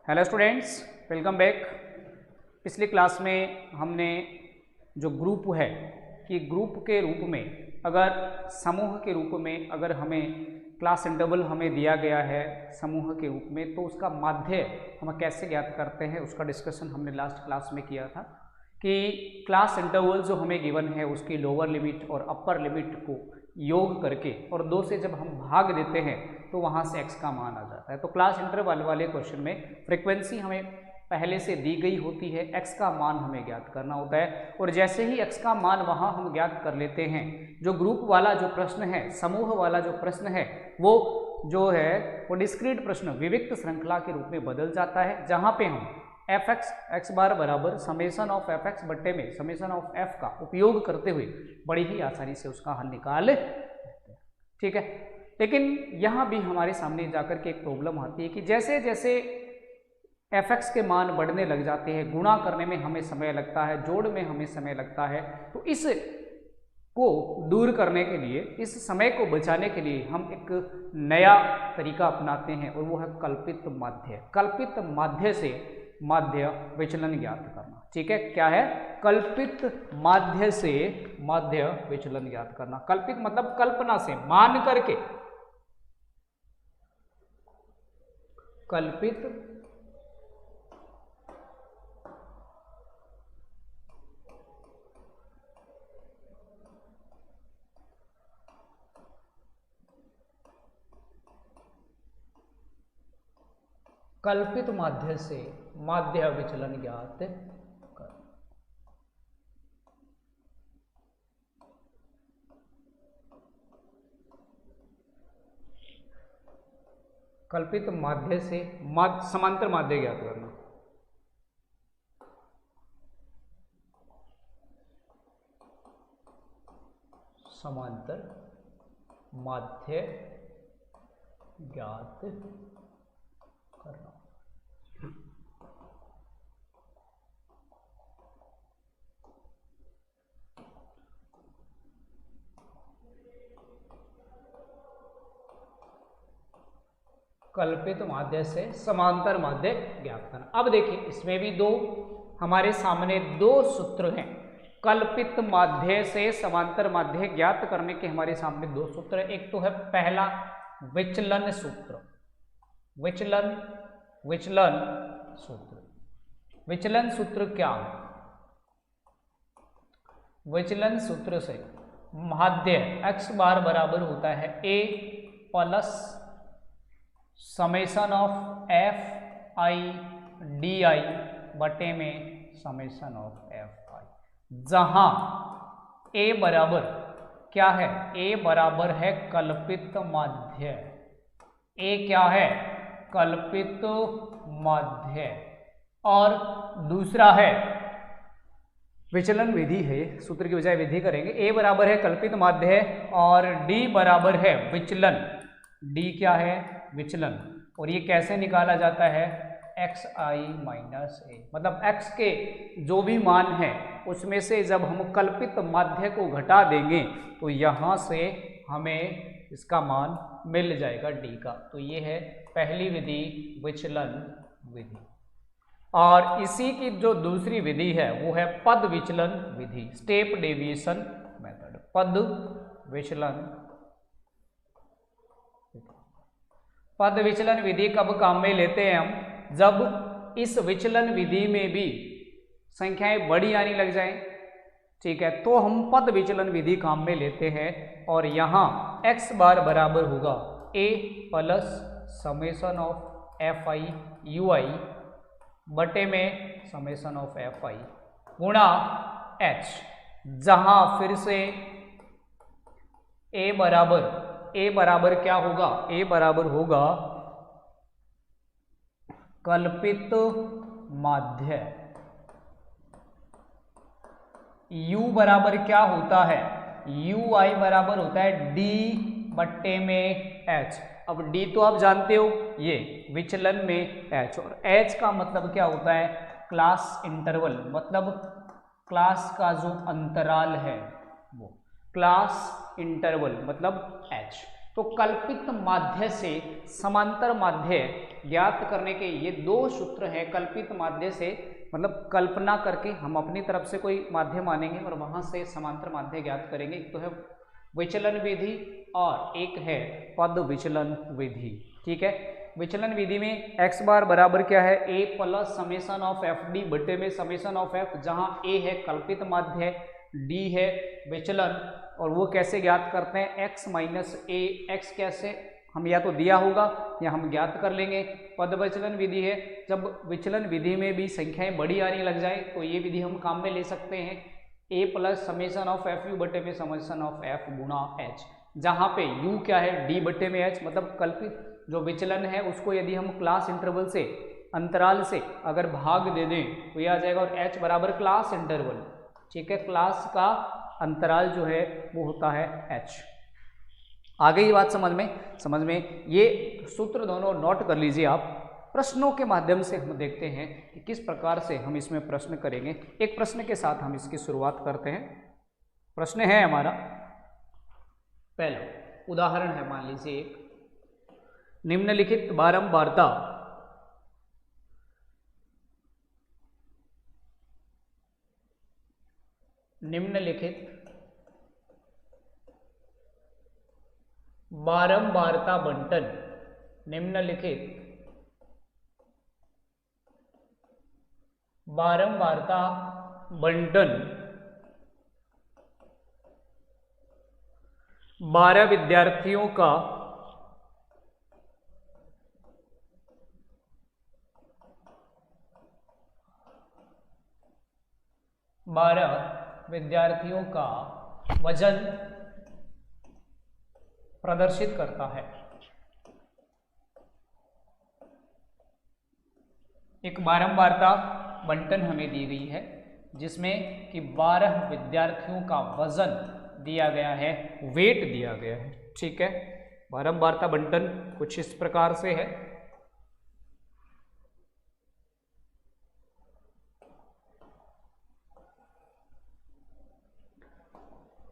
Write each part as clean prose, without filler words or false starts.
Hello students, welcome back. पिछली class में हमने जो ग्रुप है कि ग्रुप के रूप में अगर समूह के रूप में अगर हमें क्लास इंटरवल हमें दिया गया है समूह के रूप में, तो उसका माध्य हम कैसे ज्ञात करते हैं उसका डिस्कशन हमने लास्ट क्लास में किया था कि क्लास इंटरवल जो हमें गिवन है उसकी लोअर लिमिट और अपर लिमिट को योग करके और 2 से जब हम भाग देते हैं तो वहाँ से x का मान आ जाता है। तो क्लास इंटरवल वाले क्वेश्चन में फ्रीक्वेंसी हमें पहले से दी गई होती है, x का मान हमें ज्ञात करना होता है और जैसे ही x का मान वहाँ हम ज्ञात कर लेते हैं, जो ग्रुप वाला जो प्रश्न है, समूह वाला जो प्रश्न है, वो जो है वो डिस्क्रीट प्रश्न विविक्त श्रृंखला के रूप में बदल जाता है, जहाँ पे हम एफ एक्स एक्स बार बराबर समेसन ऑफ एफ एक्स बट्टे में समेसन ऑफ एफ का उपयोग करते हुए बड़ी ही आसानी से उसका हल निकाल लेते हैं। ठीक है, लेकिन यहाँ भी हमारे सामने जाकर के एक प्रॉब्लम आती है कि जैसे जैसे एफ एक्स के मान बढ़ने लग जाते हैं, गुणा करने में हमें समय लगता है, जोड़ में हमें समय लगता है, तो इस को दूर करने के लिए, इस समय को बचाने के लिए हम एक नया तरीका अपनाते हैं और वो है कल्पित माध्य। कल्पित माध्य से माध्य विचलन ज्ञात करना। ठीक है, क्या है? कल्पित माध्य से माध्य विचलन ज्ञात करना। कल्पित मतलब कल्पना से, मान करके, कल्पित कल्पित माध्य से माध्य विचलन ज्ञात कर। कल्पित माध्य से समांतर माध्य ज्ञात करना। समांतर माध्य ज्ञात करना। कल्पित माध्य से समांतर माध्य ज्ञात करना। अब देखिए, इसमें भी हमारे सामने दो सूत्र हैं। कल्पित माध्य से समांतर माध्य ज्ञात करने के हमारे सामने दो सूत्र हैं। एक तो है पहला विचलन सूत्र, विचलन सूत्र। विचलन सूत्र क्या है? विचलन सूत्र से माध्य x बार बराबर होता है a plus summation of f I D I बटे में समेसन ऑफ एफ आई, जहां a बराबर क्या है? a बराबर है कल्पित माध्य। a क्या है? कल्पित माध्य। और दूसरा है विचलन विधि है, सूत्र की बजाय विधि करेंगे। a बराबर है कल्पित माध्य और d बराबर है विचलन। d क्या है? विचलन। और ये कैसे निकाला जाता है? एक्स आई माइनस ए, मतलब x के जो भी मान है उसमें से जब हम कल्पित माध्य को घटा देंगे तो यहाँ से हमें इसका मान मिल जाएगा d का। तो ये है पहली विधि, विचलन विधि। और इसी की जो दूसरी विधि है वो है पद विचलन विधि, स्टेप डेविएशन मेथड। पद विचलन, पद विचलन विधि कब काम में लेते हैं हम? जब इस विचलन विधि में भी संख्याएं बड़ी आने लग जाएं। ठीक है, तो हम पद विचलन विधि काम में लेते हैं और यहाँ x बार बराबर होगा a plus summation of f i u i बटे में समेसन ऑफ एफ आई गुणा h, जहां फिर से a बराबर क्या होगा? a बराबर होगा कल्पित माध्य। u बराबर क्या होता है? u आई बराबर होता है d बट्टे में h। अब d तो आप जानते हो, ये विचलन में h, और h का मतलब क्या होता है? क्लास इंटरवल, मतलब क्लास का जो अंतराल है वो क्लास इंटरवल मतलब h। तो कल्पित माध्य से समांतर माध्य ज्ञात करने के ये दो सूत्र हैं। कल्पित माध्य से मतलब कल्पना करके हम अपनी तरफ से कोई माध्य मानेंगे और वहां से समांतर माध्य ज्ञात करेंगे। एक तो है विचलन विधि और एक है पद विचलन विधि। ठीक है, विचलन विधि में x बार बराबर क्या है, a plus summation of F D बटे में समेसन ऑफ एफ, जहां a है कल्पित माध्य, d है विचलन। और वो कैसे ज्ञात करते हैं, x माइनस a, x कैसे हम या तो दिया होगा या हम ज्ञात कर लेंगे। पद विचलन विधि है, जब विचलन विधि में भी संख्याएं बड़ी आने लग जाए तो ये विधि हम काम में ले सकते हैं। a plus summation of F you बटे में समेसन ऑफ एफ गुणा h, जहाँ पे u क्या है d बटे में h, मतलब कल्पित जो विचलन है उसको यदि हम क्लास इंटरवल से अंतराल से अगर भाग दे दें तो ये आ जाएगा, और h बराबर क्लास इंटरवल। ठीक है, क्लास का अंतराल जो है वो होता है h। आ गई बात समझ में ये सूत्र दोनों नोट कर लीजिए आप। प्रश्नों के माध्यम से हम देखते हैं कि किस प्रकार से हम इसमें प्रश्न करेंगे। एक प्रश्न के साथ हम इसकी शुरुआत करते हैं। प्रश्न है हमारा पहला उदाहरण है, मान लीजिए एक निम्नलिखित बारंबारता बंटन, निम्नलिखित बारंबारता बंटन 12 विद्यार्थियों का वजन प्रदर्शित करता है। एक बारंबारता बंटन हमें दी गई है जिसमें कि 12 विद्यार्थियों का वजन दिया गया है, वेट दिया गया है। ठीक है, बारंबारता बंटन कुछ इस प्रकार से है।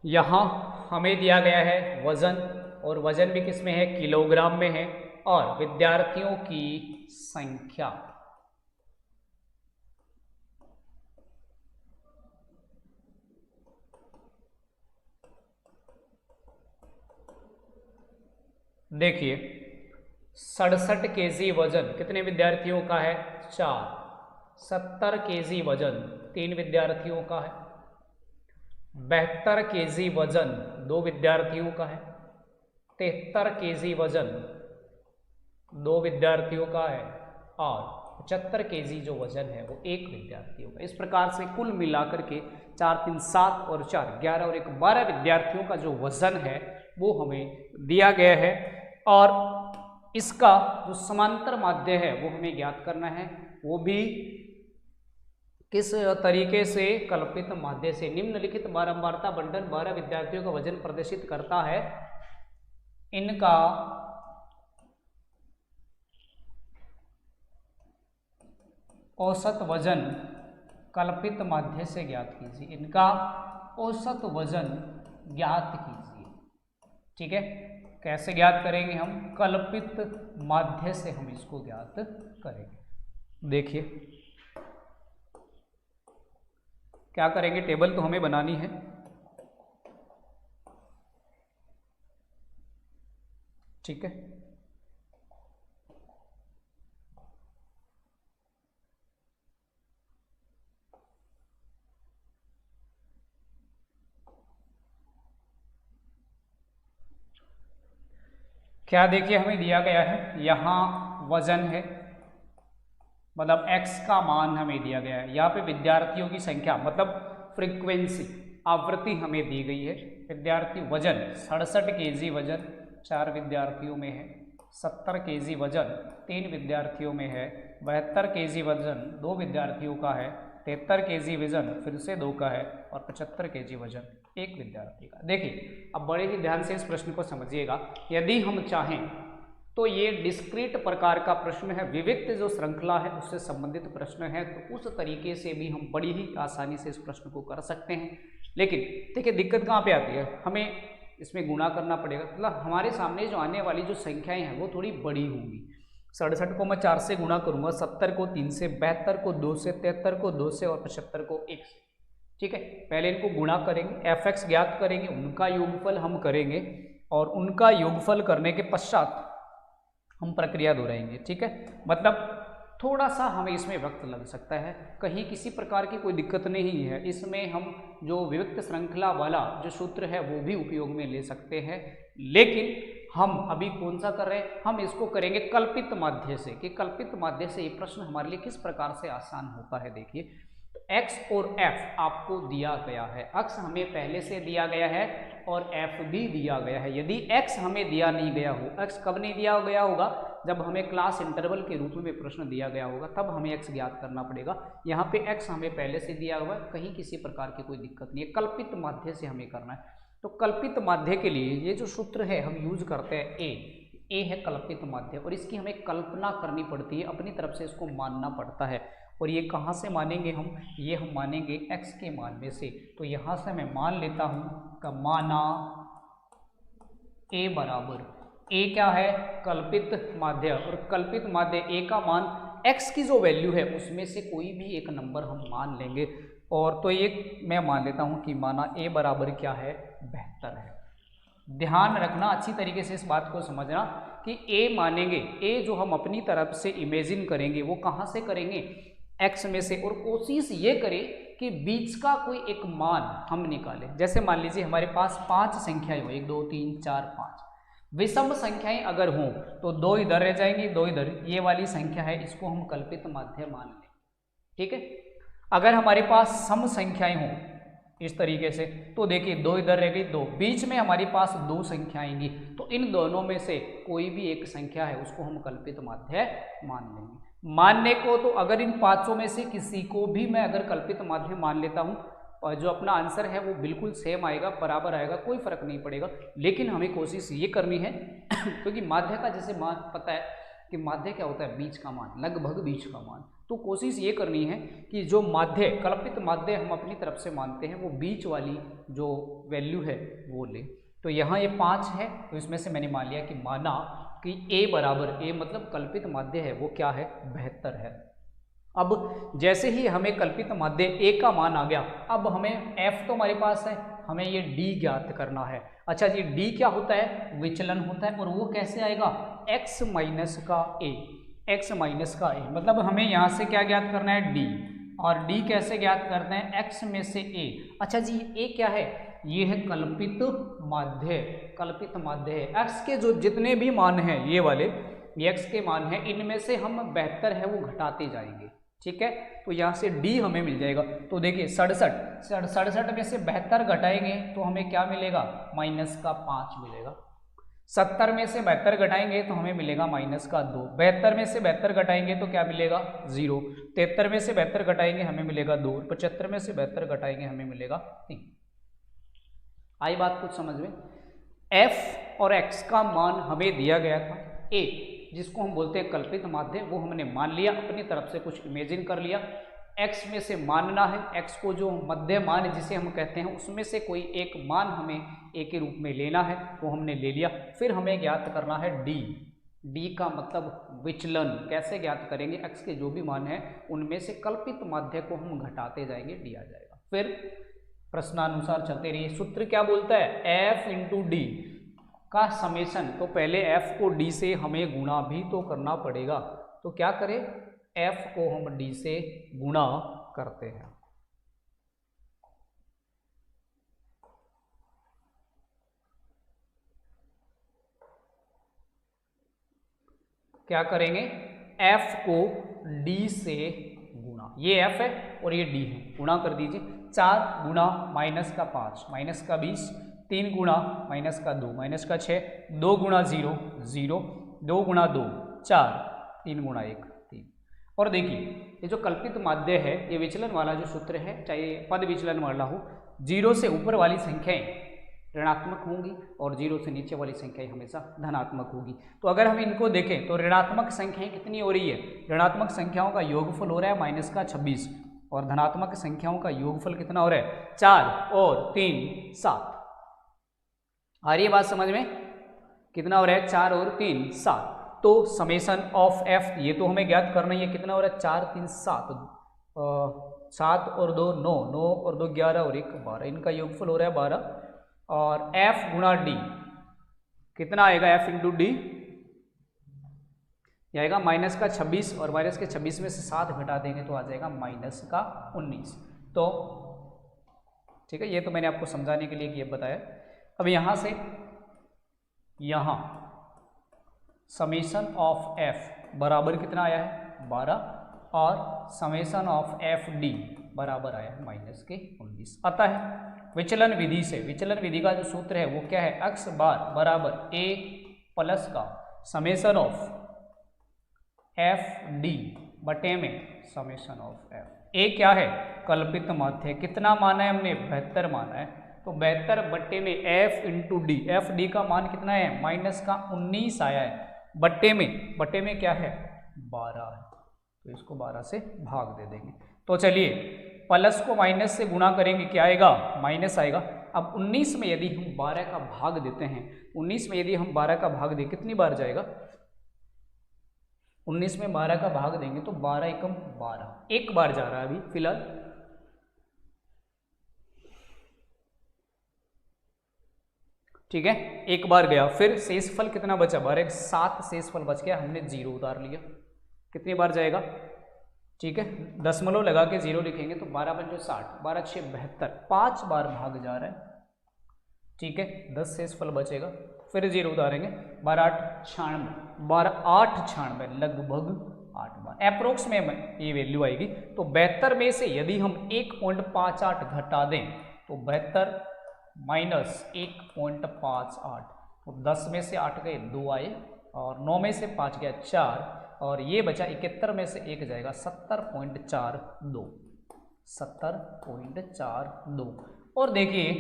यहां हमें दिया गया है वजन, और वजन भी किस में है, किलोग्राम में है, और विद्यार्थियों की संख्या देखिए 67 केजी वजन कितने विद्यार्थियों का है, 4। 70 केजी वजन 3 विद्यार्थियों का है। 72 केजी वजन 2 विद्यार्थियों का है। 73 केजी वजन 2 विद्यार्थियों का है, और 75 केजी जो वजन है वो 1 विद्यार्थियों का। इस प्रकार से कुल मिलाकर के 4 3 7 और 4 11 और 1 12 विद्यार्थियों का जो वजन है वो हमें दिया गया है, और इसका जो समांतर माध्य है वो हमें ज्ञात करना है। वो भी किस तरीके से, कल्पित माध्य से। निम्नलिखित बारंबारता बंटन 12 विद्यार्थियों का वजन प्रदर्शित करता है। इनका औसत वजन कल्पित माध्य से ज्ञात कीजिए। इनका औसत वजन ज्ञात कीजिए। ठीक है, कैसे ज्ञात करेंगे हम, कल्पित माध्य से हम इसको ज्ञात करेंगे। देखिए क्या करेंगे, टेबल तो हमें बनानी है। ठीक है, क्या देखिए हमें दिया गया है, यहाँ वजन है मतलब x का मान हमें दिया गया है। यहाँ पे विद्यार्थियों की संख्या मतलब फ्रीक्वेंसी, आवृत्ति हमें दी गई है। विद्यार्थी वजन 67 केजी वजन 4 विद्यार्थियों में है। 70 केजी वजन 3 विद्यार्थियों में है। 72 केजी वजन 2 विद्यार्थियों का है। 73 केजी वजन फिर से 2 का है, और 75 केजी वजन 1 विद्यार्थी का। देखिए अब बड़े ही ध्यान से इस प्रश्न को समझिएगा। यदि हम चाहें तो ये डिस्क्रीट प्रकार का प्रश्न है, विविक्त जो श्रृंखला है उससे संबंधित प्रश्न है, तो उस तरीके से भी हम बड़ी ही आसानी से इस प्रश्न को कर सकते हैं। लेकिन देखिए दिक्कत कहाँ पे आती है, हमें इसमें गुणा करना पड़ेगा, मतलब हमारे सामने जो आने वाली जो संख्याएं हैं वो थोड़ी बड़ी होंगी। 67 को मैं 4 से गुणा करूंगा, 70 को 3 से, 72 को 2 से, 73 को 2 से और 75 को 1 से। ठीक है, पहले इनको गुणा करेंगे, fx ज्ञात करेंगे, उनका योगफल हम करेंगे और उनका योगफल करने के पश्चात हम प्रक्रिया दोहराएंगे। ठीक है, मतलब थोड़ा सा हमें इसमें वक्त लग सकता है, कहीं किसी प्रकार की कोई दिक्कत नहीं है। इसमें हम जो विविक्त श्रृंखला वाला जो सूत्र है वो भी उपयोग में ले सकते हैं, लेकिन हम अभी कौन सा कर रहे हैं, हम इसको करेंगे कल्पित माध्य से, कि कल्पित माध्य से ये प्रश्न हमारे लिए किस प्रकार से आसान होता है। देखिए, x और f आपको दिया गया है, x हमें पहले से दिया गया है और f भी दिया गया है। यदि x हमें दिया नहीं गया हो, x कब नहीं दिया गया होगा, जब हमें क्लास इंटरवल के रूप में प्रश्न दिया गया होगा, तब हमें x ज्ञात करना पड़ेगा। यहाँ पे x हमें पहले से दिया हुआ है, कहीं किसी प्रकार की कोई दिक्कत नहीं है, कल्पित माध्य से हमें करना है। तो कल्पित माध्य के लिए ये जो सूत्र है हम यूज करते हैं ए है कल्पित माध्य, और इसकी हमें कल्पना करनी पड़ती है, अपनी तरफ से इसको मानना पड़ता है। और ये कहाँ से मानेंगे हम, ये हम मानेंगे x के मान में से। तो यहाँ से मैं मान लेता हूँ का माना a बराबर, a क्या है, कल्पित माध्य, और कल्पित माध्य a का मान x की जो वैल्यू है उसमें से कोई भी एक नंबर हम मान लेंगे। और तो एक मैं मान लेता हूँ कि माना a बराबर क्या है, 72 है। ध्यान रखना, अच्छी तरीके से इस बात को समझना कि a मानेंगे, a जो हम अपनी तरफ से इमेजिन करेंगे वो कहाँ से करेंगे, x में से, और कोशिश ये करें कि बीच का कोई एक मान हम निकालें। जैसे मान लीजिए हमारे पास 5 संख्याएं हो, 1 2 3 4 5, विषम संख्याएं अगर हों तो 2 इधर रह जाएंगी, 2 इधर, ये वाली संख्या है, इसको हम कल्पित माध्य मान लें। ठीक है, अगर हमारे पास सम संख्याएं हों इस तरीके से, तो देखिए 2 इधर रह गई, 2, बीच में हमारे पास 2 संख्या आएंगी, तो इन दोनों में से कोई भी एक संख्या है उसको हम कल्पित माध्य मान लेंगे। मानने को तो अगर इन 5 में से किसी को भी मैं अगर कल्पित माध्य मान लेता हूं, और जो अपना आंसर है वो बिल्कुल सेम आएगा, बराबर आएगा, कोई फर्क नहीं पड़ेगा। लेकिन हमें कोशिश ये करनी है क्योंकि माध्य का जैसे मान पता है कि माध्य क्या होता है, बीच का मान, लगभग बीच का मान। तो कोशिश ये करनी है कि जो माध्य, कल्पित माध्य हम अपनी तरफ से मानते हैं, वो बीच वाली जो वैल्यू है वो ले। तो यहाँ ये 5 है, तो इसमें से मैंने मान लिया कि माना कि a बराबर, a मतलब कल्पित माध्य है वो क्या है, 72 है। अब जैसे ही हमें कल्पित माध्य a का मान आ गया, अब हमें f तो हमारे पास है, हमें ये d ज्ञात करना है। अच्छा जी, d क्या होता है, विचलन होता है, और वो कैसे आएगा, x माइनस का a, x माइनस का a, मतलब हमें यहाँ से क्या ज्ञात करना है, d, और d कैसे ज्ञात करते हैं, x में से a। अच्छा जी, a क्या है, ये है कल्पित माध्य, कल्पित माध्य है। x के जो जितने भी मान हैं, ये वाले ये x के मान हैं, इनमें से हम 72 है वो घटाते जाएंगे। ठीक है, तो यहाँ से d हमें मिल जाएगा। तो देखिए 67 में से 72 घटाएंगे तो हमें क्या मिलेगा, माइनस का 5 मिलेगा। 70 में से 72 घटाएंगे तो हमें मिलेगा माइनस का 2। 72 में से 72 घटाएंगे तो क्या मिलेगा, 0। 73 में से 72 घटाएंगे हमें मिलेगा 2। 75 में से 72 घटाएंगे हमें मिलेगा 3। आई बात कुछ समझ में। f और x का मान हमें दिया गया था, a जिसको हम बोलते हैं कल्पित माध्य, वो हमने मान लिया, अपनी तरफ से कुछ इमेजिन कर लिया। x में से मानना है, x को जो मध्य मान जिसे हम कहते हैं उसमें से कोई एक मान हमें a के रूप में लेना है, वो हमने ले लिया। फिर हमें ज्ञात करना है d का मतलब विचलन। कैसे ज्ञात करेंगे, x के जो भी मान है उनमें से कल्पित माध्य को हम घटाते जाएंगे, d आ जाएगा। फिर प्रश्नानुसार चलते रहिए। सूत्र क्या बोलता है, f इंटू डी का समेशन। तो पहले f को d से हमें गुणा भी तो करना पड़ेगा, तो क्या करें, f को हम d से गुणा करते हैं। क्या करेंगे, f को d से गुणा, ये f है और ये d है, गुणा कर दीजिए। 4 गुणा माइनस का 5 माइनस का 20, 3 गुणा माइनस का 2 माइनस का 6, 2 गुणा 0 0, 2 गुणा 2 4, 3 गुणा 1 3। और देखिए ये जो कल्पित माध्य है, ये विचलन वाला जो सूत्र है, चाहे पद विचलन वाला हो, 0 से ऊपर वाली संख्याएं ऋणात्मक होंगी और 0 से नीचे वाली संख्याएं हमेशा धनात्मक होगी। तो अगर हम इनको देखें तो ऋणात्मक संख्याएं कितनी हो रही है, ऋणात्मक संख्याओं का योगफल हो रहा है माइनस का 26, और धनात्मक संख्याओं का योगफल कितना हो रहा है, 4 और 3 7। आ रही है बात समझ में? कितना हो रहा है? 4 और 3 7। तो समेशन ऑफ एफ ये तो हमें ज्ञात करना ही है, कितना हो रहा है? 4 3 7, 7 और 2 9, 9 और 2 11 और 1 12, इनका योगफल हो रहा है 12। और एफ गुणा डी कितना आएगा? एफ इंटू डी आएगा माइनस का 26, और माइनस के 26 में से 7 घटा देंगे तो आ जाएगा माइनस का 19। तो ठीक है, ये तो मैंने आपको समझाने के लिए ये बताया। अब यहाँ से यहाँ समेशन ऑफ एफ बराबर कितना आया है? 12, और समेशन ऑफ एफ डी बराबर आया है माइनस के 19 आता है विचलन विधि से। विचलन विधि का जो सूत्र है वो क्या है? एक्स बार बराबर ए प्लस का समेशन ऑफ एफ डी बटे में समेशन ऑफ एफ। ए क्या है? कल्पित माध्य। कितना माना है हमने? 72 माना है। तो 72 बटे में F into D, F D का मान कितना है? माइनस का 19 आया है। बटे में क्या है? 12 है, तो इसको 12 से भाग दे देंगे। तो चलिए प्लस को माइनस से गुणा करेंगे, क्या आएगा? माइनस आएगा। अब 19 में यदि हम 12 का भाग देते हैं, 19 में यदि हम 12 का भाग दें कितनी बार जाएगा? 19 में 12 का भाग देंगे तो 12 एकम 12, एक बार जा रहा है अभी फिलहाल। ठीक है, एक बार गया। फिर शेषफल कितना बचा? 12 7 शेषफल बच गया, हमने 0 उतार लिया। कितनी बार जाएगा? ठीक है, दशमलव लगा के 0 लिखेंगे तो 12 पंचो 60, 12 6 72, 5 बार भाग जा रहा है। ठीक है, 10 शेषफल बचेगा, फिर 0 उतारेंगे। 12 8 96, 12 8 96, लगभग 8 बार अप्रोक्स में ये वैल्यू आएगी। तो 72 में से यदि हम 1.58 घटा दें तो 72 माइनस 1.58, तो 10 में से 8 गए 2 आए, और 9 में से 5 गया 4, और ये बचा 71 में से 1 जाएगा 70.42, 70.42। और देखिए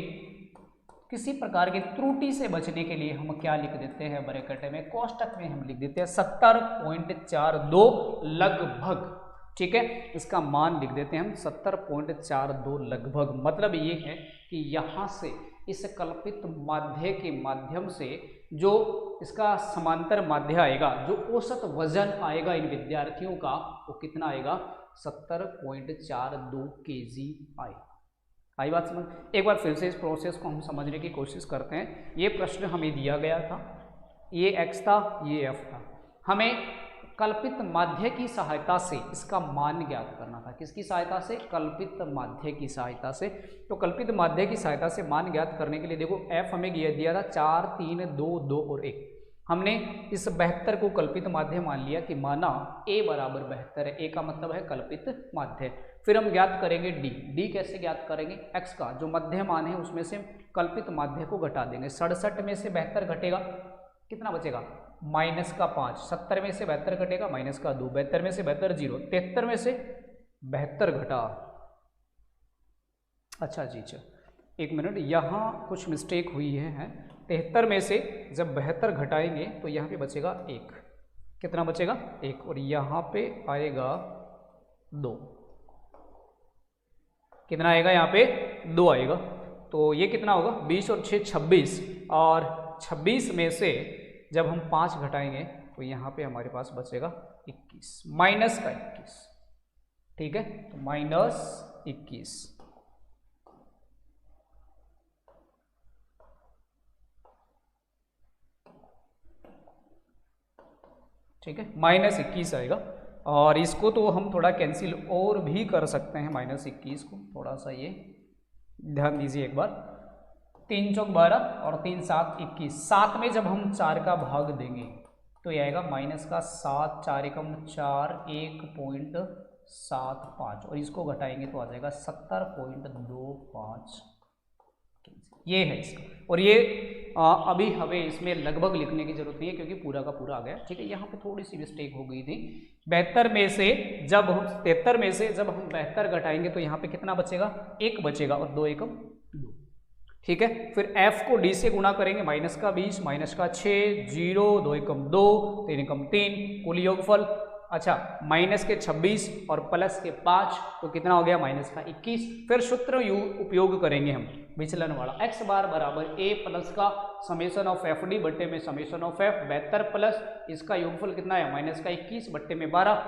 किसी प्रकार की त्रुटि से बचने के लिए हम क्या लिख देते हैं? ब्रैकेट में कोष्टक में हम लिख देते हैं 70.42 लगभग। ठीक है, इसका मान लिख देते हैं हम 70.42 लगभग। मतलब ये है कि यहाँ से इस कल्पित माध्य के माध्यम से जो इसका समांतर माध्य आएगा, जो औसत वजन आएगा इन विद्यार्थियों का, वो कितना आएगा? 70.42 kg आएगा। आई बात समझ? एक बार फिर से इस प्रोसेस को हम समझने की कोशिश करते हैं। ये प्रश्न हमें दिया गया था, ये x था, ये f था। हमें कल्पित माध्य की सहायता से इसका मान ज्ञात करना था। किसकी सहायता से? कल्पित माध्य की सहायता से। तो कल्पित माध्य की सहायता से मान ज्ञात करने के लिए देखो f हमें दिया था 4 3 2 2 और 1। हमने इस 72 को कल्पित माध्य मान लिया कि माना a बराबर 72 है। a का मतलब है कल्पित माध्य। फिर हम ज्ञात करेंगे d कैसे ज्ञात करेंगे? x का जो मध्य मान है उसमें से कल्पित माध्य को घटा देंगे। 67 में से 72 घटेगा, कितना बचेगा? माइनस का 5। 70 में से 72 घटेगा, माइनस का 2। 72 में से 72 0। 73 में से 72 घटा। अच्छा जी, एक मिनट, यहाँ कुछ मिस्टेक हुई है। 73 में से जब 72 घटाएंगे तो यहाँ पे बचेगा 1। कितना बचेगा? 1। और यहाँ पे आएगा 2। कितना आएगा? यहाँ पे 2 आएगा। तो ये कितना होगा? 20 और 6 26, और 26 में से जब हम 5 घटाएंगे तो यहाँ पे हमारे पास बचेगा 21, माइनस का 21। ठीक है, तो माइनस 21। ठीक है, माइनस 21 आएगा। और इसको तो हम थोड़ा कैंसिल और भी कर सकते हैं, माइनस 21 को। थोड़ा सा ये ध्यान दीजिए एक बार। 3 चौक 12 और 3 7 21। 7 में जब हम 4 का भाग देंगे तो ये आएगा माइनस का 7, 4 एकम 4, 1.75, और इसको घटाएंगे तो आ जाएगा 70.25। ये है इसका। और ये अभी हमें इसमें लगभग लिखने की जरूरत नहीं है क्योंकि पूरा का पूरा आ गया। ठीक है, यहाँ पे थोड़ी सी मिस्टेक हो गई थी। 72 में से जब हम 73 में से जब हम 72 घटाएंगे तो यहाँ पे कितना बचेगा? 1 बचेगा, और 2 एकम 2। ठीक है, फिर f को d से गुणा करेंगे। माइनस का 20, माइनस का 6, 0, 2 एकम 2, 3 एकम 3, कुल योगफल अच्छा माइनस के 26 और प्लस के 5 तो कितना हो गया माइनस का 21। फिर सूत्र उपयोग करेंगे हम विचलन वाला, x बार बराबर a प्लस का समेशन ऑफ एफ डी बट्टे में समेशन ऑफ एफ 72 प्लस इसका योगफल कितना है माइनस का 21 बट्टे में 12।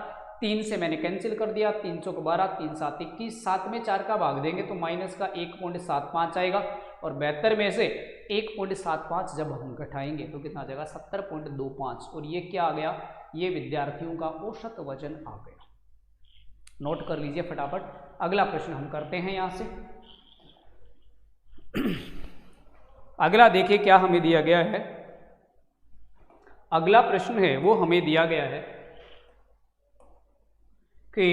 3 से मैंने कैंसिल कर दिया, 300 को 12, 3 7 21, 7 में 4 का भाग देंगे तो माइनस का 1.75 आएगा और 72 में से 1.75 जब हम घटाएंगे तो कितना आ जाएगा 70.25 और ये क्या आ गया, ये विद्यार्थियों का औसत वजन आ गया। नोट कर लीजिए फटाफट। अगला प्रश्न हम करते हैं यहां से। अगला देखिए क्या हमें दिया गया है। अगला प्रश्न है वो हमें दिया गया है कि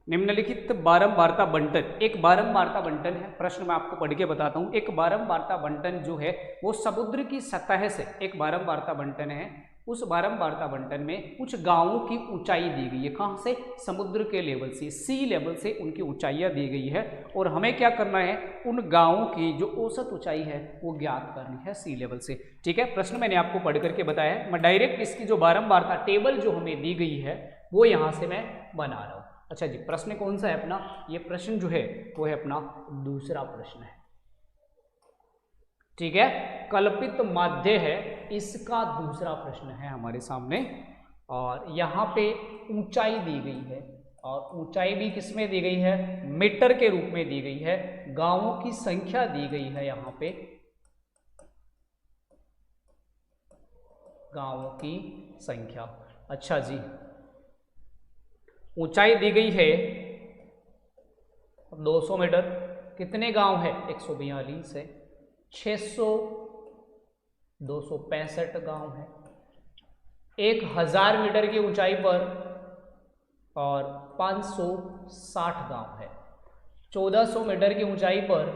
निम्नलिखित बारंबारता बंटन, एक बारंबारता बंटन है। प्रश्न मैं आपको पढ़ के बताता हूं। एक बारंबारता बंटन जो है वो समुद्र की सतह से एक बारंबारता बंटन है। उस बारंबारता बंटन में कुछ गांवों की ऊंचाई दी गई है। कहां से, समुद्र के लेवल से, सी लेवल से उनकी ऊंचाइयां दी गई है और हमें क्या करना है, उन गांवों की जो औसत ऊंचाई है वो ज्ञात करनी है सी लेवल से। ठीक है, प्रश्न मैंने आपको पढ़ करके बताया है। मैं डायरेक्ट इसकी जो बारंबारता टेबल जो हमें दी गई है वो यहां से मैं बना रहा हूं। अच्छा जी, प्रश्न कौन सा है अपना, ये प्रश्न जो है वो है अपना दूसरा प्रश्न है। ठीक है, कल्पित माध्य है, इसका दूसरा प्रश्न है हमारे सामने और यहाँ पे ऊंचाई दी गई है और ऊंचाई भी किसमें दी गई है, मीटर के रूप में दी गई है। गांवों की संख्या दी गई है, यहाँ पे गांवों की संख्या। अच्छा जी, ऊंचाई दी गई है 200 मीटर। कितने गांव है, 142 है। 600 265 गांव है। 1000 मीटर की ऊंचाई पर और 560 गांव है। 1400 मीटर की ऊंचाई पर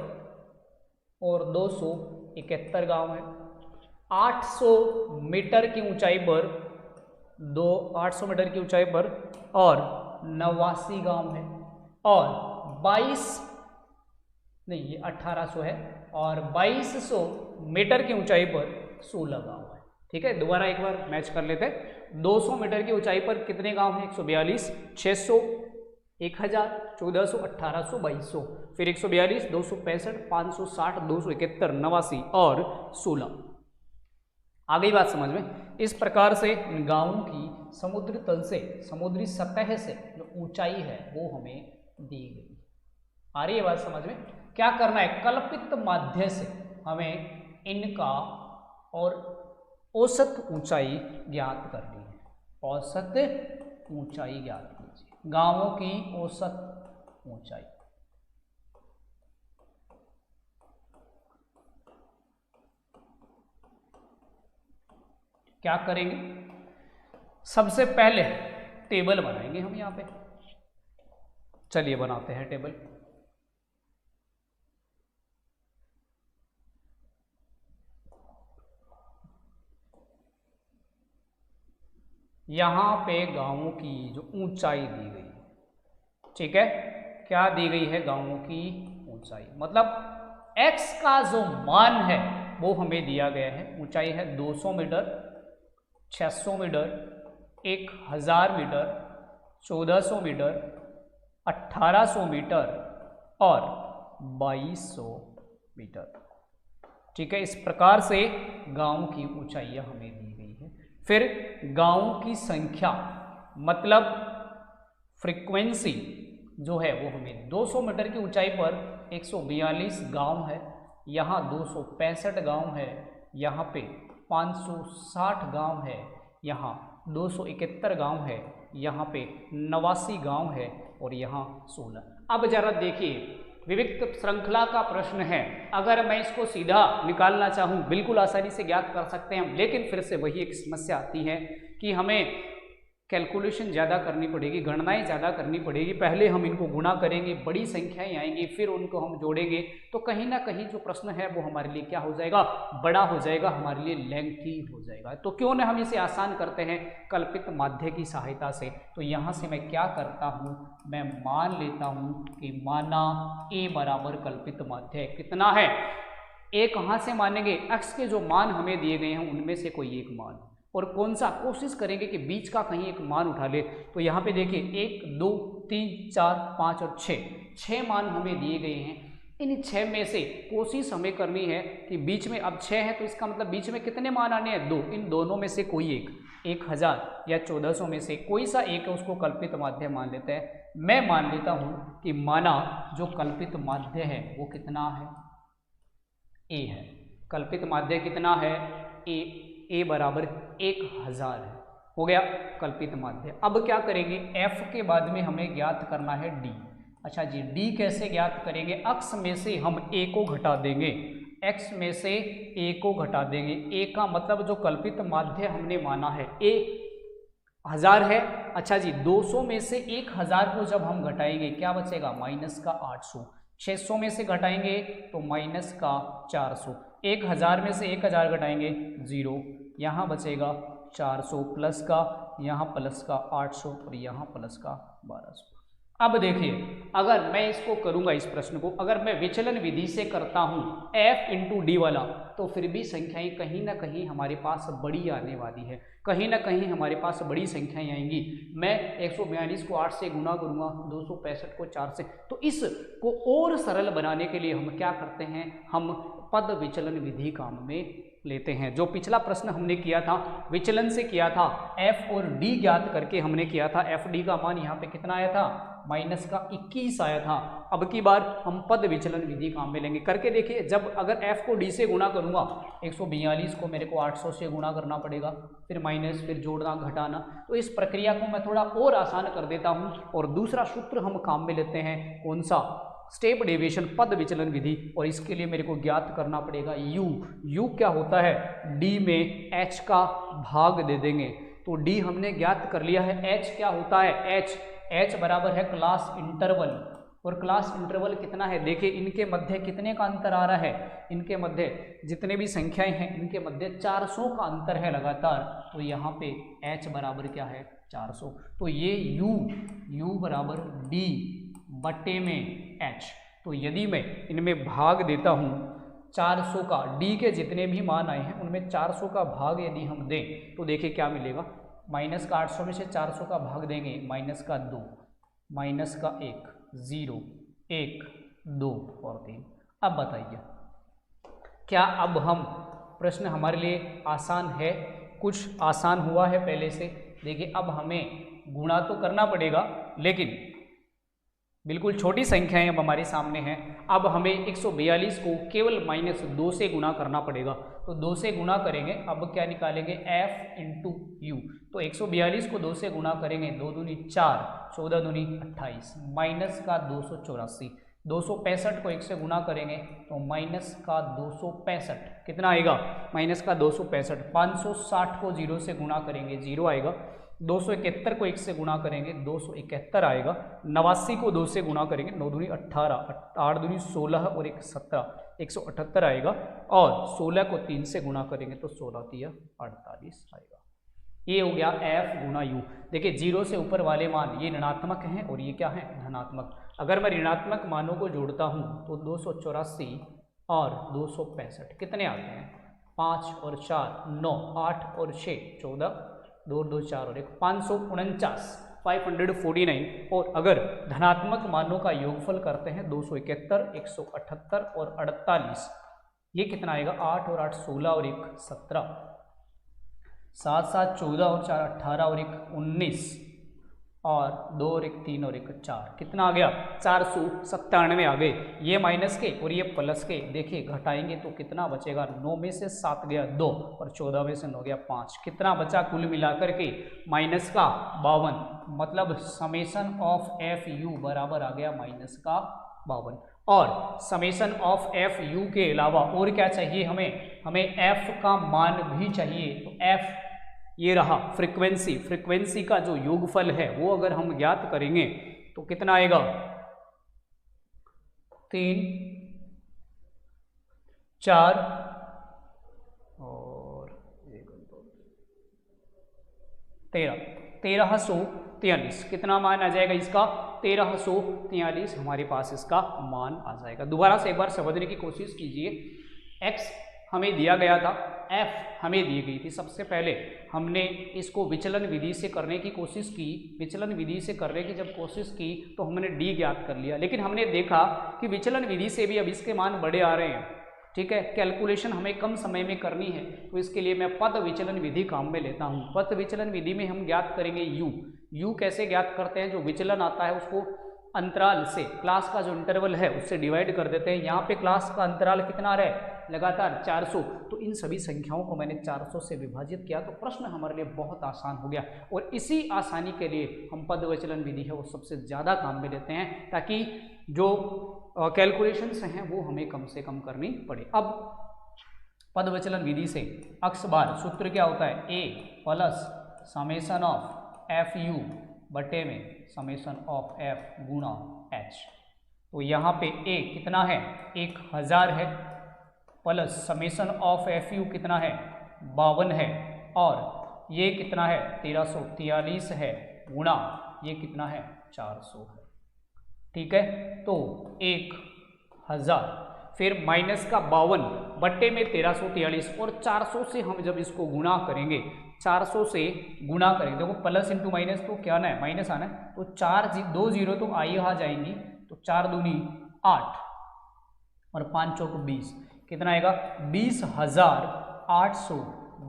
और 271 गांव है। 800 मीटर की ऊंचाई पर 800 मीटर की ऊंचाई पर और 89 गांव है और 1800 है और 2200 मीटर की ऊंचाई पर 16 गांव है। ठीक है, दोबारा एक बार मैच कर लेते हैं। 200 मीटर की ऊंचाई पर कितने गांव हैं, 142, 600, 1000, 1400, 1800, 2200, फिर 142, 265, 560, 271, 89 और 16। आ गई बात समझ में। इस प्रकार से इन गांवों की समुद्र तल से, समुद्री सतह से जो ऊंचाई है वो हमें दी गई। आ रही है बात समझ में। क्या करना है, कल्पित माध्य से हमें इनका और औसत ऊंचाई ज्ञात करनी है। औसत ऊंचाई ज्ञात कीजिए, गांवों की औसत ऊंचाई। क्या करेंगे, सबसे पहले टेबल बनाएंगे हम यहां पे। चलिए बनाते हैं टेबल। यहां पे गांवों की जो ऊंचाई दी गई है, ठीक है, क्या दी गई है, गांवों की ऊंचाई, मतलब x का जो मान है वो हमें दिया गया है। ऊंचाई है 200 metre, 600 metre, 1000 metre, 1400 metre, 1800 metre और 2200 मीटर। ठीक है, इस प्रकार से गांव की ऊंचाइयां हमें दी गई है। फिर गांवों की संख्या मतलब फ्रीक्वेंसी जो है वो हमें 200 मीटर की ऊंचाई पर 142 गांव है, यहाँ 265 गांव है, यहाँ पे 560 गांव है, यहाँ 271 गांव है, यहाँ पे 89 गांव है और यहाँ 16। अब जरा देखिए, विविक्त श्रृंखला का प्रश्न है। अगर मैं इसको सीधा निकालना चाहूँ बिल्कुल आसानी से ज्ञात कर सकते हैं हम, लेकिन फिर से वही एक समस्या आती है कि हमें कैलकुलेशन ज़्यादा करनी पड़ेगी, गणनाएं ज़्यादा करनी पड़ेगी। पहले हम इनको गुणा करेंगे, बड़ी संख्याएं आएंगी, फिर उनको हम जोड़ेंगे, तो कहीं ना कहीं जो प्रश्न है वो हमारे लिए क्या हो जाएगा, बड़ा हो जाएगा, हमारे लिए लेंथी हो जाएगा। तो क्यों न हम इसे आसान करते हैं कल्पित माध्य की सहायता से। तो यहाँ से मैं क्या करता हूँ, मैं मान लेता हूँ कि माना ए बराबर कल्पित माध्य कितना है। ए कहाँ से मानेंगे, x के जो मान हमें दिए गए हैं उनमें से कोई एक मान। और कौन सा कोशिश करेंगे कि बीच का कहीं एक मान उठा ले। तो यहाँ पे देखिए 1 2 3 4 5 और 6 मान हमें दिए गए हैं। इन 6 में से कोशिश हमें करनी है कि बीच में, अब 6 है तो इसका मतलब बीच में कितने मान आने हैं, 2। इन दोनों में से कोई एक, 1000 या 1400 में से कोई सा एक है उसको कल्पित माध्य मान लेते हैं। मैं मान लेता हूँ कि माना जो कल्पित माध्य है वो कितना है, ए है। कल्पित माध्य कितना है, ए बराबर 1000 है। हो गया कल्पित माध्य। अब क्या करेंगे, एफ के बाद में हमें ज्ञात करना है डी। अच्छा जी, डी कैसे ज्ञात करेंगे, अक्स में से हम ए को घटा देंगे, एक्स में से ए को घटा देंगे। ए का मतलब जो कल्पित माध्य हमने माना है ए 1000 है। अच्छा जी, 200 में से 1000 को जब हम घटाएंगे क्या बचेगा, माइनस का 800। 600 में से घटाएंगे तो माइनस का 400। 1000 में से 1000 घटाएंगे 0, यहाँ बचेगा 400 प्लस का, यहाँ प्लस का 800 और यहाँ प्लस का 1200। अब देखिए, अगर मैं इसको करूंगा, इस प्रश्न को अगर मैं विचलन विधि से करता हूं f इंटू डी वाला, तो फिर भी संख्याएं कहीं ना कहीं हमारे पास बड़ी आने वाली है, कहीं ना कहीं हमारे पास बड़ी संख्याएं आएंगी। मैं 142 को 8 से गुना करूंगा, 265 को 4 से। तो इस को और सरल बनाने के लिए हम क्या करते हैं, हम पद विचलन विधि काम में लेते हैं। जो पिछला प्रश्न हमने किया था विचलन से किया था, f और d ज्ञात करके हमने किया था। एफ डी का मान यहाँ पे कितना आया था, माइनस का 21 आया था। अब की बार हम पद विचलन विधि काम में लेंगे। करके देखिए, जब अगर f को d से गुणा करूंगा, 142 को मेरे को 800 से गुणा करना पड़ेगा, फिर माइनस, फिर जोड़ना घटाना। तो इस प्रक्रिया को मैं थोड़ा और आसान कर देता हूँ और दूसरा सूत्र हम काम में लेते हैं, कौन सा, स्टेप डेविएशन पद विचलन विधि। और इसके लिए मेरे को ज्ञात करना पड़ेगा u क्या होता है, d में h का भाग दे देंगे। तो d हमने ज्ञात कर लिया है, h क्या होता है, h बराबर है क्लास इंटरवल। और क्लास इंटरवल कितना है, देखिए इनके मध्य कितने का अंतर आ रहा है, इनके मध्य जितने भी संख्याएं हैं इनके मध्य 400 का अंतर है लगातार। तो यहाँ पे h बराबर क्या है, 400। तो ये u बराबर d बट्टे में h। तो यदि मैं इनमें भाग देता हूँ 400 का, d के जितने भी मान आए हैं उनमें 400 का भाग यदि हम दें तो देखिए क्या मिलेगा, माइनस का 800 में से 400 का भाग देंगे, माइनस का 2, माइनस का 1, 0, 1, 2 और 3। अब बताइए क्या अब हम प्रश्न हमारे लिए आसान है, कुछ आसान हुआ है पहले से। देखिए अब हमें गुणा तो करना पड़ेगा, लेकिन बिल्कुल छोटी संख्याएं अब हमारे सामने हैं। अब हमें 142 को केवल -2 से गुणा करना पड़ेगा। तो 2 से गुणा करेंगे, अब क्या निकालेंगे, f इंटू यू। तो 142 को 2 से गुणा करेंगे, 2 दूनी 4, 14 दूनी 28, माइनस का 284। 265 को 1 से गुणा करेंगे तो माइनस का 265 कितना आएगा, माइनस का 265। 560 को 0 से गुणा करेंगे, 0 आएगा। 271 को 1 से गुणा करेंगे, 271 आएगा। 89 को 2 से गुणा करेंगे, 9 दूनी 18, 8 दूनी 16 और 1 17, 178 आएगा। और 16 को 3 से गुणा करेंगे तो 16 3 48 आएगा। ये हो गया f गुना u। देखिए 0 से ऊपर वाले मान ये ऋणात्मक हैं और ये क्या है, धनात्मक। अगर मैं ऋणात्मक मानों को जोड़ता हूँ तो 284 और 265 कितने आते हैं, 5 और 4 9, 8 और 6 14, 2 2 4 और 1 549, 549। और अगर धनात्मक मानों का योगफल करते हैं 271, 178 और 48, ये कितना आएगा, 8 और 8 16 और 1 17, 7 7 14 और 4 18 और 1 19 और 2 और 1 3 और 1 4, कितना आ गया, 497 आ गए। ये माइनस के और ये प्लस के, देखिए घटाएंगे तो कितना बचेगा, 9 में से 7 गया 2 और 14 में से 9 गया 5, कितना बचा कुल मिलाकर के, माइनस का 52। मतलब समेशन ऑफ एफ यू बराबर आ गया माइनस का 52। और समेशन ऑफ एफ यू के अलावा और क्या चाहिए हमें एफ का मान भी चाहिए। तो एफ ये रहा फ्रीक्वेंसी, फ्रीक्वेंसी का जो योगफल है वो अगर हम ज्ञात करेंगे तो कितना आएगा, 3 4 और 1343, कितना मान आ जाएगा इसका, 1343 हमारे पास इसका मान आ जाएगा। दोबारा से एक बार समझने की कोशिश कीजिए। x हमें दिया गया था, f हमें दी गई थी। सबसे पहले हमने इसको विचलन विधि से करने की कोशिश की। विचलन विधि से करने की जब कोशिश की तो हमने d ज्ञात कर लिया, लेकिन हमने देखा कि विचलन विधि से भी अब इसके मान बड़े आ रहे हैं। ठीक है, कैलकुलेशन हमें कम समय में करनी है, तो इसके लिए मैं पद विचलन विधि काम में लेता हूँ। पद विचलन विधि में हम ज्ञात करेंगे u कैसे ज्ञात करते हैं, जो विचलन आता है उसको अंतराल से, क्लास का जो इंटरवल है उससे डिवाइड कर देते हैं। यहाँ पे क्लास का अंतराल कितना रहे, लगातार 400, तो इन सभी संख्याओं को मैंने 400 से विभाजित किया, तो प्रश्न हमारे लिए बहुत आसान हो गया। और इसी आसानी के लिए हम पद विचलन विधि है वो सबसे ज़्यादा काम में लेते हैं, ताकि जो कैलकुलेशंस हैं वो हमें कम से कम करनी पड़े। अब पद विचलन विधि से अक्स बार सूत्र क्या होता है, a plus summation of F you बटे में समेशन ऑफ f गुणा h। तो यहाँ पे a कितना है, 1000 है, plus summation of F you कितना है, 52 है, और ये कितना है 1343 है, गुणा ये कितना है 400 है। ठीक है, तो 1000 फिर माइनस का 52 बट्टे में 1343, और 400 से हम जब इसको गुणा करेंगे, 400 से गुणा करेंगे, देखो प्लस इंटू माइनस तो क्या आना है, माइनस आना है, तो 2 जीरो तो आई आ जाएंगी, तो 4 दूनी 8 और 5 चौक 20, कितना आएगा 20,800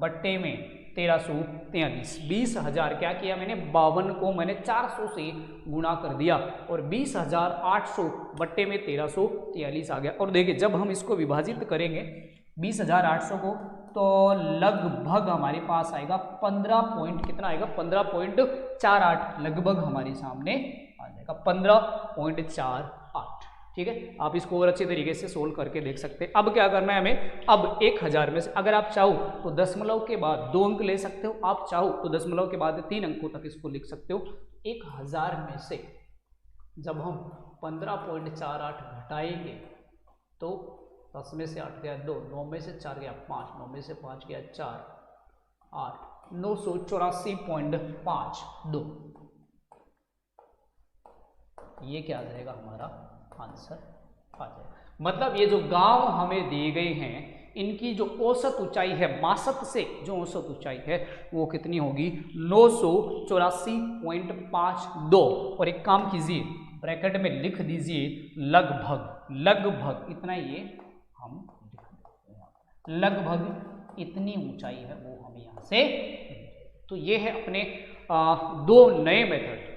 बट्टे में 1343। 20,000 क्या किया मैंने, 52 को मैंने 400 से गुणा कर दिया, और 20,800 बट्टे में 1343 आ गया। और देखिए जब हम इसको विभाजित करेंगे 20,800 को, तो लगभग हमारे पास आएगा 15 पॉइंट, कितना आएगा 15.48, लगभग हमारे सामने आ जाएगा 15.48। ठीक है, आप इसको और अच्छे तरीके से सोल्व करके देख सकते हैं। अब क्या करना है हमें, अब 1000 में से अगर आप चाहो तो दशमलव के बाद 2 अंक ले सकते हो, आप चाहो तो दशमलव के बाद 3 अंकों तक इसको लिख सकते हो। 1000 में से जब हम 15.48 घटाएंगे तो 10 में से 8 गया 2, 9 में से 4 गया 5, 9 में से 5 गया 4, 8, 984.52, ये क्या आ जाएगा हमारा आंसर आ जाएगा। मतलब ये जो गांव हमें दिए गए हैं, इनकी जो औसत ऊंचाई है, मासत से जो औसत ऊंचाई है वो कितनी होगी, 984.52। और एक काम कीजिए, ब्रैकेट में लिख दीजिए लगभग, लगभग इतना ये हम लिख देते हैं, लगभग इतनी ऊंचाई है वो हम यहाँ से। तो ये है अपने 2 नए मेथड।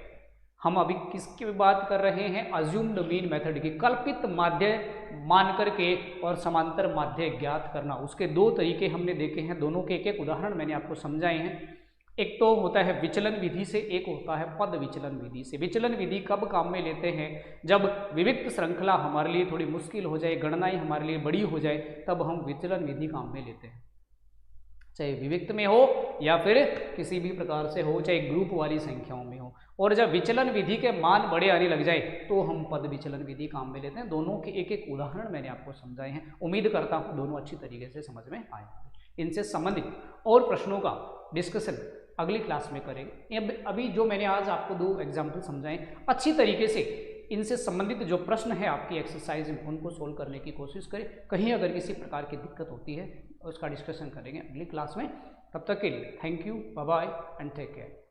हम अभी किसकी बात कर रहे हैं, अज्यूम्ड मीन मेथड की, कल्पित माध्य मान करके और समांतर माध्य ज्ञात करना। उसके 2 तरीके हमने देखे हैं, दोनों के एक एक उदाहरण मैंने आपको समझाए हैं। एक तो होता है विचलन विधि से, एक होता है पद विचलन विधि से। विचलन विधि कब काम में लेते हैं, जब विविक्त श्रृंखला हमारे लिए थोड़ी मुश्किल हो जाए, गणनाएं हमारे लिए बड़ी हो जाए, तब हम विचलन विधि काम में लेते हैं, चाहे विविक्त में हो या फिर किसी भी प्रकार से हो, चाहे ग्रुप वाली संख्याओं में हो। और जब विचलन विधि के मान बड़े आने लग जाए तो हम पद विचलन विधि काम में लेते हैं। दोनों के एक एक उदाहरण मैंने आपको समझाए हैं, उम्मीद करता हूँ दोनों अच्छी तरीके से समझ में आए। इनसे संबंधित और प्रश्नों का डिस्कशन अगली क्लास में करेंगे। अभी जो मैंने आज आपको 2 एग्जाम्पल समझाए, अच्छी तरीके से इनसे संबंधित जो प्रश्न है आपकी एक्सरसाइज में, उनको सोल्व करने की कोशिश करें। कहीं अगर किसी प्रकार की दिक्कत होती है उसका डिस्कशन करेंगे अगली क्लास में। तब तक के लिए thank you, bye bye and take care.